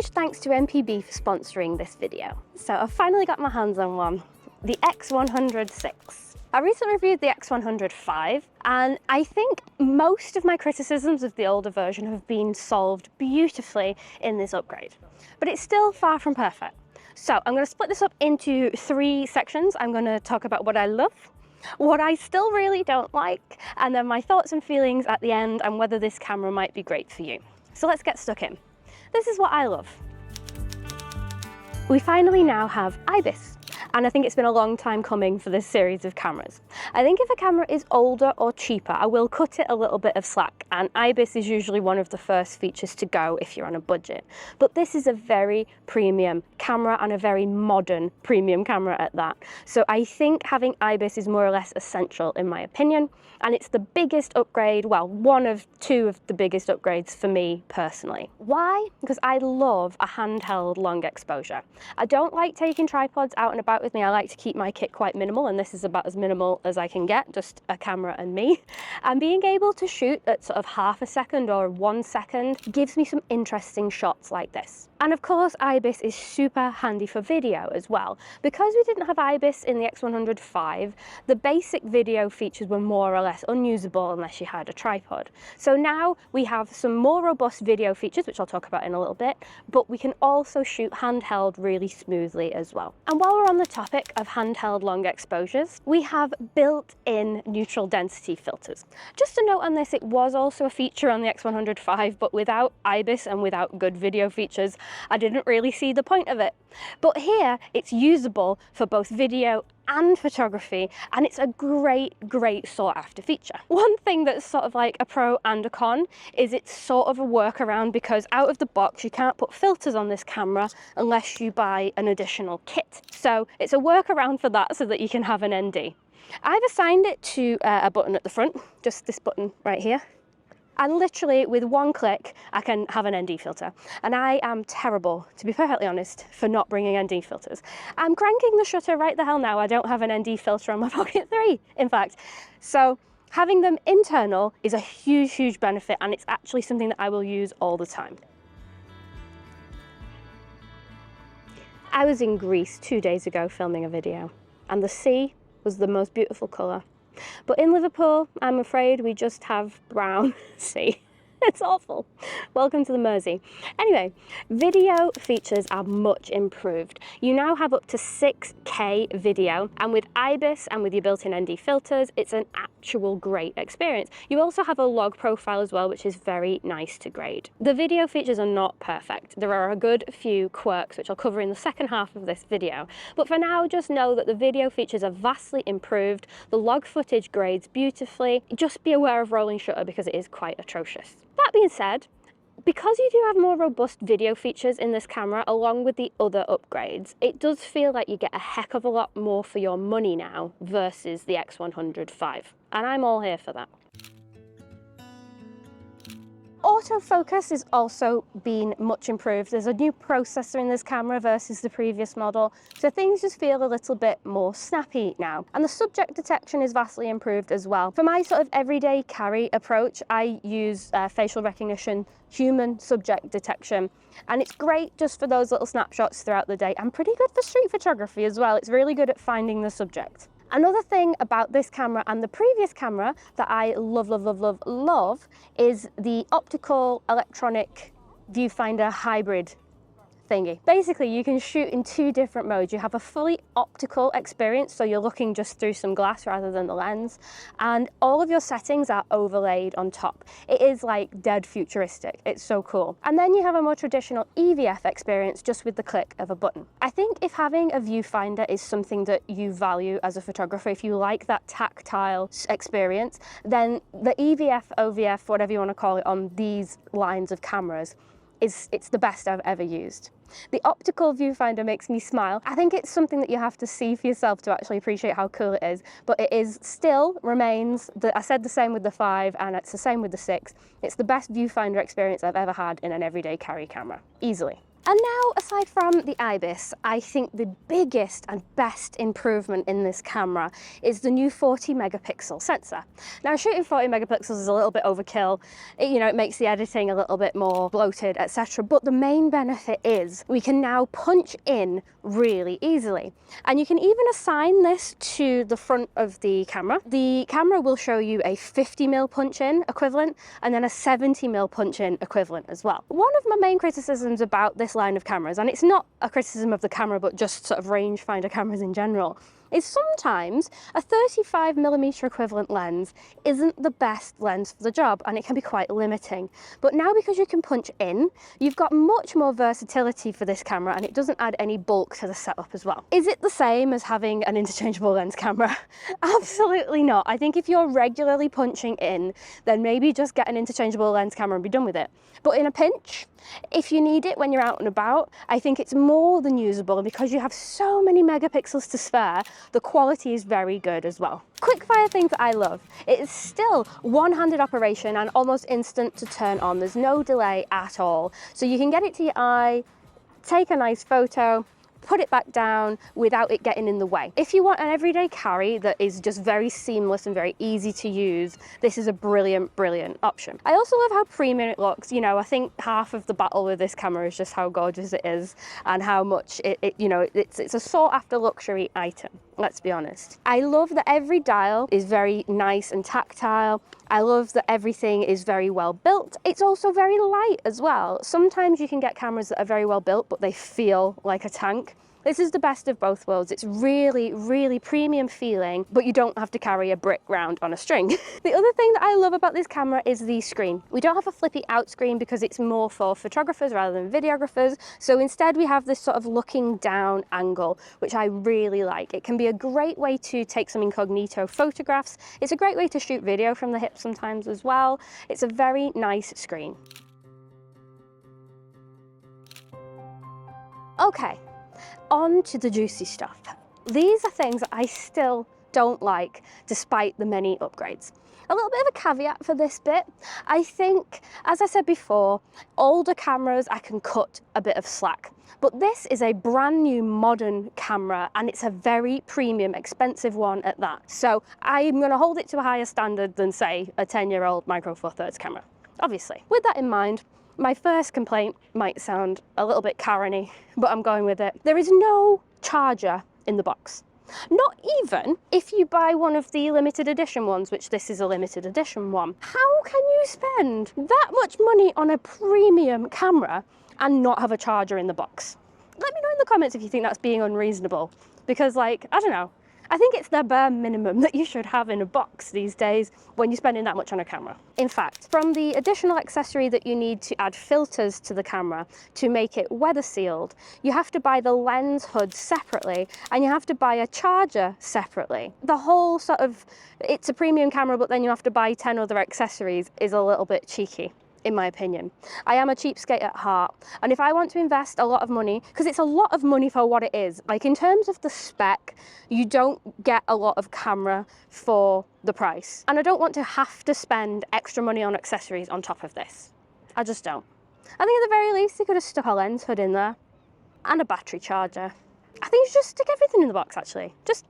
huge thanks to MPB for sponsoring this video. So I've finally got my hands on one, the X100VI. I recently reviewed the X100V, and I think most of my criticisms of the older version have been solved beautifully in this upgrade, but it's still far from perfect. So I'm going to split this up into 3 sections. I'm going to talk about what I love, what I still really don't like, and then my thoughts and feelings at the end and whether this camera might be great for you. So let's get stuck in. This is what I love. We finally now have IBIS. And I think it's been a long time coming for this series of cameras. I think if a camera is older or cheaper, I will cut it a little bit of slack, and IBIS is usually one of the first features to go if you're on a budget. But this is a very premium camera and a very modern premium camera at that. So I think having IBIS is more or less essential in my opinion, and it's the biggest upgrade, well, one of 2 of the biggest upgrades for me personally. Why? Because I love a handheld long exposure. I don't like taking tripods out and about with me. I like to keep my kit quite minimal, and this is about as minimal as I can get, just a camera and me. And being able to shoot at sort of half a second or 1 second gives me some interesting shots like this. And of course, IBIS is super handy for video as well. Because we didn't have IBIS in the X100V, the basic video features were more or less unusable unless you had a tripod. So now we have some more robust video features, which I'll talk about in a little bit, but we can also shoot handheld really smoothly as well. And while we're on the topic of handheld long exposures, we have built-in neutral density filters. Just a note on this, it was also a feature on the X100V, but without IBIS and without good video features, I didn't really see the point of it. But here it's usable for both video and photography, and it's a great sought after feature. One thing that's sort of like a pro and a con is it's sort of a workaround, because out of the box you can't put filters on this camera unless you buy an additional kit. So it's a workaround for that so that you can have an ND. I've assigned it to a button at the front, just this button right here. And literally with 1 click, I can have an ND filter. And I am terrible, to be perfectly honest, for not bringing ND filters. I'm cranking the shutter right the hell now. I don't have an ND filter on my Pocket 3, in fact. So having them internal is a huge benefit, and it's actually something that I will use all the time. I was in Greece 2 days ago filming a video, and the sea was the most beautiful colour. But in Liverpool, I'm afraid we just have brown sea. It's awful. Welcome to the Mersey. Anyway, video features are much improved. You now have up to 6K video, and with IBIS and with your built-in ND filters, it's an actual great experience. You also have a log profile as well, which is very nice to grade. The video features are not perfect. There are a good few quirks, which I'll cover in the second half of this video. But for now, just know that the video features are vastly improved. The log footage grades beautifully. Just be aware of rolling shutter because it is quite atrocious. That being said, because you do have more robust video features in this camera along with the other upgrades, it does feel like you get a heck of a lot more for your money now versus the X100V, and I'm all here for that. Autofocus has also been much improved. There's a new processor in this camera versus the previous model, so things just feel a little bit more snappy now. And the subject detection is vastly improved as well. For my sort of everyday carry approach, I use facial recognition, human subject detection, and it's great just for those little snapshots throughout the day, and pretty good for street photography as well. It's really good at finding the subject. Another thing about this camera and the previous camera that I love is the optical electronic viewfinder hybrid thingy. Basically, you can shoot in 2 different modes. You have a fully optical experience, so you're looking just through some glass rather than the lens, and all of your settings are overlaid on top. It is like dead futuristic. It's so cool. And then you have a more traditional EVF experience just with the click of a button. I think if having a viewfinder is something that you value as a photographer, if you like that tactile experience, then the EVF, OVF, whatever you want to call it, on these lines of cameras, it's the best I've ever used. The optical viewfinder makes me smile. I think it's something that you have to see for yourself to actually appreciate how cool it is, but it is still remains, I said the same with the 5 and it's the same with the 6. It's the best viewfinder experience I've ever had in an everyday carry camera, easily. And now, aside from the IBIS, I think the biggest and best improvement in this camera is the new 40 megapixel sensor. Now, shooting 40 megapixels is a little bit overkill. It makes the editing a little bit more bloated, etc. But the main benefit is we can now punch in really easily. And you can even assign this to the front of the camera. The camera will show you a 50mm punch-in equivalent and then a 70mm punch-in equivalent as well. One of my main criticisms about this line of cameras, and it's not a criticism of the camera but just sort of rangefinder cameras in general, is sometimes a 35mm equivalent lens isn't the best lens for the job, and it can be quite limiting. But now, because you can punch in, you've got much more versatility for this camera, and it doesn't add any bulk to the setup as well. Is it the same as having an interchangeable lens camera? Absolutely not. I think if you're regularly punching in, then maybe just get an interchangeable lens camera and be done with it. But in a pinch, if you need it when you're out and about, I think it's more than usable, and because you have so many megapixels to spare, the quality is very good as well. Quickfire things that I love. It is still one-handed operation and almost instant to turn on. There's no delay at all. So you can get it to your eye, take a nice photo, put it back down without it getting in the way. If you want an everyday carry that is just very seamless and very easy to use, this is a brilliant, brilliant option. I also love how premium it looks. I think half of the battle with this camera is just how gorgeous it is and how much it's a sought after luxury item. Let's be honest. I love that every dial is very nice and tactile. I love that everything is very well built. It's also very light as well. Sometimes you can get cameras that are very well built, but they feel like a tank. This is the best of both worlds. It's really, really premium feeling, but you don't have to carry a brick round on a string. The other thing that I love about this camera is the screen. We don't have a flippy out screen because it's more for photographers rather than videographers. So instead we have this sort of looking down angle, which I really like. It can be a great way to take some incognito photographs. It's a great way to shoot video from the hip sometimes as well. It's a very nice screen. Okay. On to the juicy stuff. These are things that I still don't like despite the many upgrades. A little bit of a caveat for this bit. I think, as I said before, older cameras I can cut a bit of slack. But this is a brand new modern camera, and it's a very premium, expensive one at that. So I'm going to hold it to a higher standard than, say, a 10-year-old Micro Four Thirds camera, obviously. With that in mind, my first complaint might sound a little bit Karen-y, but I'm going with it. There is no charger in the box. Not even if you buy one of the limited edition ones, which this is a limited edition one. How can you spend that much money on a premium camera and not have a charger in the box? Let me know in the comments if you think that's being unreasonable, because I don't know. I think it's the bare minimum that you should have in a box these days when you're spending that much on a camera. In fact, from the additional accessory that you need to add filters to the camera to make it weather sealed, you have to buy the lens hood separately and you have to buy a charger separately. The whole sort of, it's a premium camera but then you have to buy 10 other accessories is a little bit cheeky, in my opinion. I am a cheapskate at heart, and if I want to invest a lot of money, because it's a lot of money for what it is, like in terms of the spec, you don't get a lot of camera for the price. And I don't want to have to spend extra money on accessories on top of this. I just don't. I think at the very least they could have stuck a lens hood in there and a battery charger. I think you should just stick everything in the box actually. Just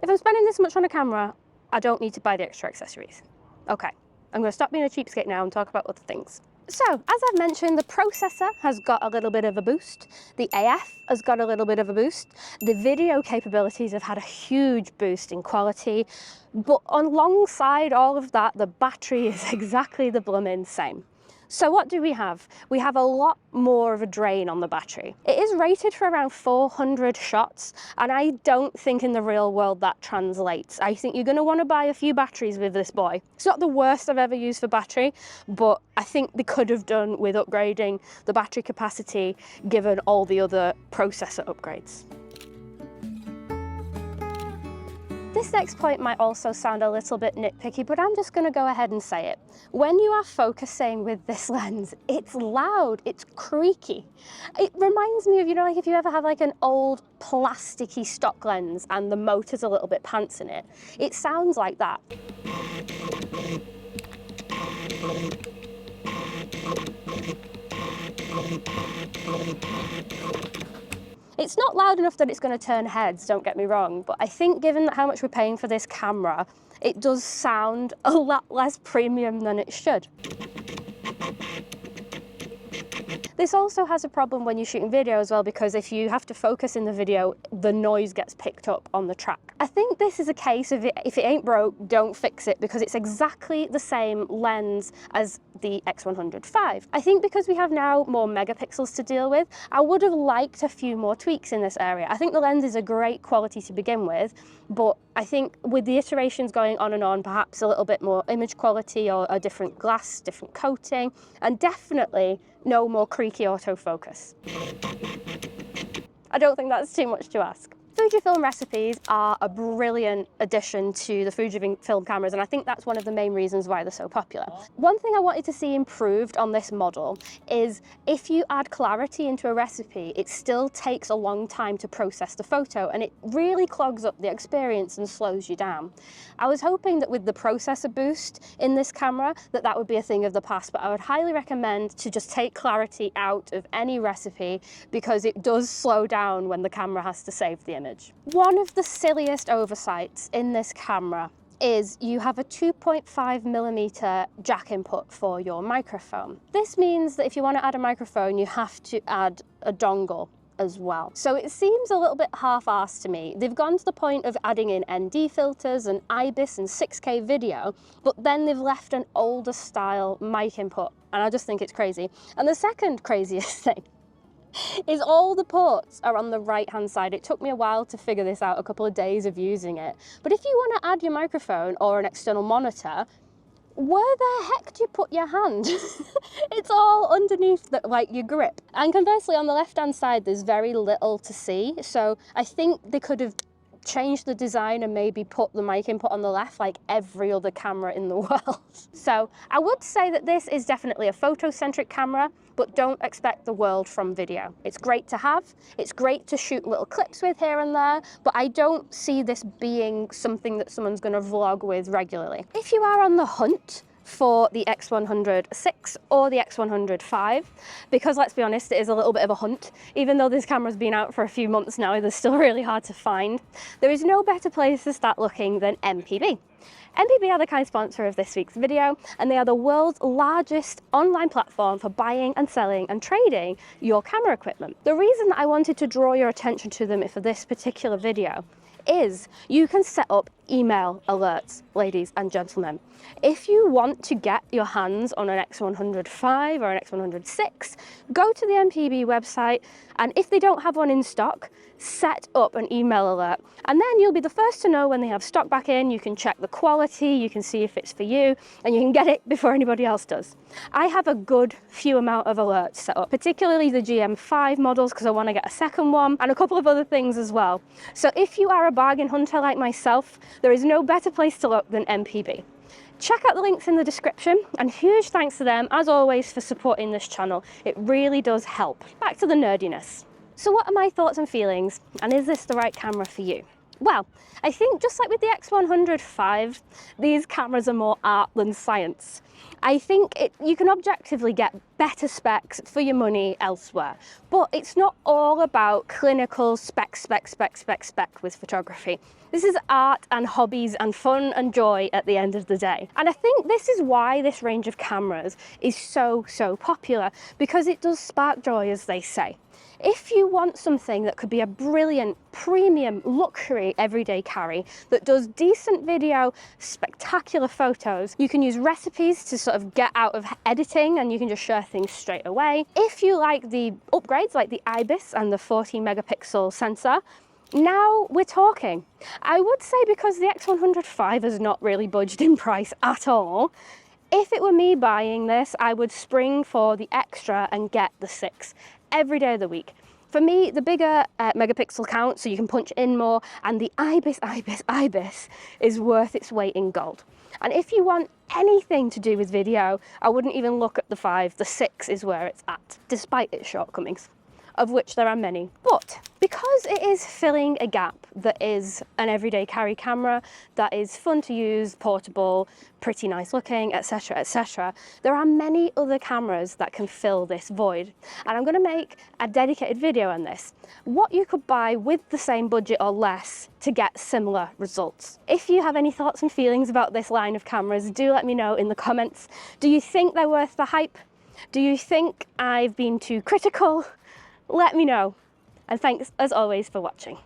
if I'm spending this much on a camera, I don't need to buy the extra accessories. Okay. I'm going to stop being a cheapskate now and talk about other things. So, as I've mentioned, the processor has got a little bit of a boost. The AF has got a little bit of a boost. The video capabilities have had a huge boost in quality. But alongside all of that, the battery is exactly the blooming same. So what do we have? We have a lot more of a drain on the battery. It is rated for around 400 shots, and I don't think in the real world that translates. I think you're going to want to buy a few batteries with this boy. It's not the worst I've ever used for battery, but I think they could have done with upgrading the battery capacity given all the other processor upgrades. This next point might also sound a little bit nitpicky, but I'm just going to go ahead and say it. When you are focusing with this lens, it's loud, it's creaky. It reminds me of, like if you ever have like an old plasticky stock lens and the motor's a little bit pants in it, it sounds like that. It's not loud enough that it's going to turn heads, don't get me wrong, but I think given how much we're paying for this camera, it does sound a lot less premium than it should. This also has a problem when you're shooting video as well, because if you have to focus in the video, the noise gets picked up on the track. I think this is a case of if it ain't broke, don't fix it, because it's exactly the same lens as the X100V. I think because we have now more megapixels to deal with, I would have liked a few more tweaks in this area. I think the lens is a great quality to begin with, but I think with the iterations going on and on, perhaps a little bit more image quality or a different glass, different coating, and definitely no more creaky autofocus. I don't think that's too much to ask. Fujifilm recipes are a brilliant addition to the Fujifilm cameras, and I think that's one of the main reasons why they're so popular. One thing I wanted to see improved on this model is if you add clarity into a recipe, it still takes a long time to process the photo, and it really clogs up the experience and slows you down. I was hoping that with the processor boost in this camera that would be a thing of the past, but I would highly recommend to just take clarity out of any recipe, because it does slow down when the camera has to save the image. One of the silliest oversights in this camera is you have a 2.5mm jack input for your microphone. This means that if you want to add a microphone, you have to add a dongle as well. So it seems a little bit half-assed to me. They've gone to the point of adding in ND filters and IBIS and 6K video, but then they've left an older style mic input, and I just think it's crazy. And the second craziest thing is all the ports are on the right hand side. It took me a while to figure this out, a couple of days of using it. But if you want to add your microphone or an external monitor, where the heck do you put your hand? It's all underneath like your grip. And conversely, on the left hand side, there's very little to see. So I think they could have changed the design and maybe put the mic input on the left like every other camera in the world. So I would say that this is definitely a photo-centric camera, but don't expect the world from video. It's great to have, it's great to shoot little clips with here and there, but I don't see this being something that someone's going to vlog with regularly. If you are on the hunt for the X100VI or the X100V, because let's be honest, it is a little bit of a hunt. Even though this camera's been out for a few months now, they're still really hard to find. There is no better place to start looking than MPB. MPB are the kind sponsor of this week's video, and they are the world's largest online platform for buying and selling and trading your camera equipment. The reason that I wanted to draw your attention to them for this particular video is you can set up email alerts, ladies and gentlemen. If you want to get your hands on an X100V or an X100VI, go to the MPB website, and if they don't have one in stock, set up an email alert, and then you'll be the first to know when they have stock back in. You can check the quality, you can see if it's for you, and you can get it before anybody else does. I have a good few amount of alerts set up, particularly the GM5 models, because I want to get a second one, and a couple of other things as well. So if you are a bargain hunter like myself, there is no better place to look than MPB. Check out the links in the description, and huge thanks to them, as always, for supporting this channel. It really does help. Back to the nerdiness. So what are my thoughts and feelings, and is this the right camera for you? Well, I think just like with the X100V, these cameras are more art than science. I think you can objectively get better specs for your money elsewhere, but it's not all about clinical spec with photography. This is art and hobbies and fun and joy at the end of the day. And I think this is why this range of cameras is so popular, because it does spark joy, as they say. If you want something that could be a brilliant, premium, luxury everyday carry that does decent video, spectacular photos, you can use recipes to sort of get out of editing, and you can just share things straight away. If you like the upgrades like the IBIS and the 14 megapixel sensor, now we're talking. I would say, because the X100V has not really budged in price at all, if it were me buying this, I would spring for the extra and get the 6 every day of the week. For me, the bigger megapixel count, so you can punch in more, and the IBIS is worth its weight in gold. And if you want anything to do with video, I wouldn't even look at the 5, the 6 is where it's at, despite its shortcomings. of which there are many. But because it is filling a gap that is an everyday carry camera that is fun to use, portable, pretty nice looking, etc, etc, there are many other cameras that can fill this void. And I'm going to make a dedicated video on this. What you could buy with the same budget or less to get similar results. If you have any thoughts and feelings about this line of cameras, do let me know in the comments. Do you think they're worth the hype? Do you think I've been too critical? Let me know. And thanks as always for watching.